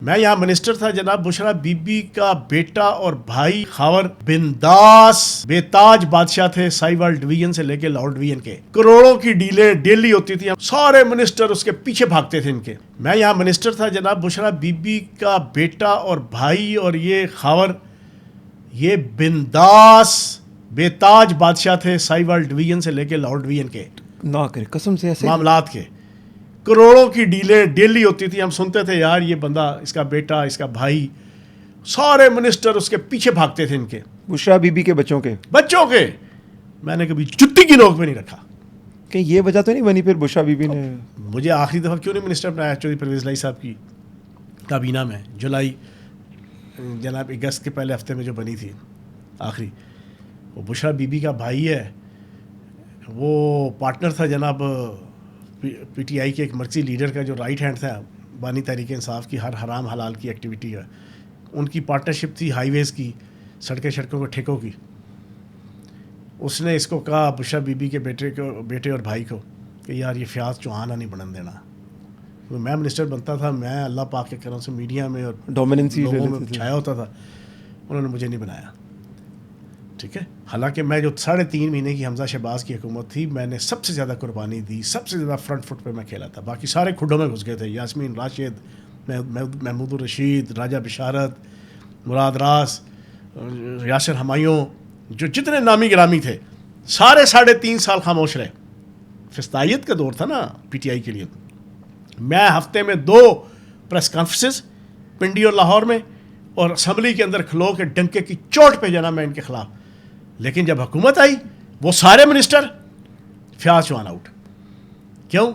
میں یہاں منسٹر تھا جناب، بشرا بی بی کا بیٹا اور بھائی خاور بنداس بے تاج بادشاہ تھے، سائیوال ڈویژن سے لے کے لاہور ڈویژن کے، کروڑوں کی ڈیلیں ڈیلی ہوتی تھی، سارے منسٹر اس کے پیچھے بھاگتے تھے ان کے۔ میں یہاں منسٹر تھا جناب، بشرا بی بی کا بیٹا اور بھائی اور یہ خاور یہ بنداس بے تاج بادشاہ تھے، سائیوال ڈویژن سے لے کے لاہور ڈویژن کے، نہ کرے قسم سے ایسے معاملات کے، کروڑوں کی ڈیلیں ڈیلی ہوتی تھی۔ ہم سنتے تھے یار یہ بندہ، اس کا بیٹا، اس کا بھائی، سارے منسٹر اس کے پیچھے بھاگتے تھے ان کے بشرا بی بی کے بچوں کے میں نے کبھی جتی کی نوک پہ نہیں رکھا۔ کہ یہ وجہ تو نہیں بنی پھر بشرا بی بی نے مجھے آخری دفعہ کیوں نہیں منسٹر بنایا چودھری پرویز لائی صاحب کی کابینہ میں، جولائی جناب اگست کے پہلے ہفتے میں جو بنی تھی آخری، وہ بشرا بی بی کا بھائی ہے، وہ پارٹنر تھا جناب پی ٹی آئی کے ایک مرکزی لیڈر کا، جو رائٹ ہینڈ تھا بانی تحریک انصاف کی، ہر حرام حلال کی ایکٹیویٹی ہے ان کی پارٹنرشپ تھی، ہائی ویز کی، سڑکوں کے ٹھیکوں کی۔ اس نے اس کو کہا بشرا بی بی کے بیٹے اور بھائی کو کہ یار یہ فیاض چوہانہ نہیں بنن دینا۔ میں منسٹر بنتا تھا، میں اللہ پاک کے کرم سے میڈیا میں اور ڈومیننسی لوگوں میں چھایا ہوتا تھا، انہوں نے مجھے نہیں بنایا، ٹھیک ہے۔ حالانکہ میں جو 3.5 مہینے کی حمزہ شہباز کی حکومت تھی، میں نے سب سے زیادہ قربانی دی، سب سے زیادہ فرنٹ فٹ پہ میں کھیلا تھا، باقی سارے کھڈوں میں گھس گئے تھے، یاسمین راشد، محمود الرشید، راجہ بشارت، مراد راس، یاسر ہمایوں، جو جتنے نامی گرامی تھے سارے 3.5 سال خاموش رہے۔ فسطائیت کا دور تھا نا پی ٹی آئی کے لیے۔ میں ہفتے میں 2 پریس کانفرنسز پنڈی اور لاہور میں، اور اسمبلی کے اندر کھلو کے ڈنکے کی چوٹ پہ جانا میں ان کے خلاف۔ لیکن جب حکومت آئی، وہ سارے منسٹر فیاض چوہان آؤٹ۔ کیوں؟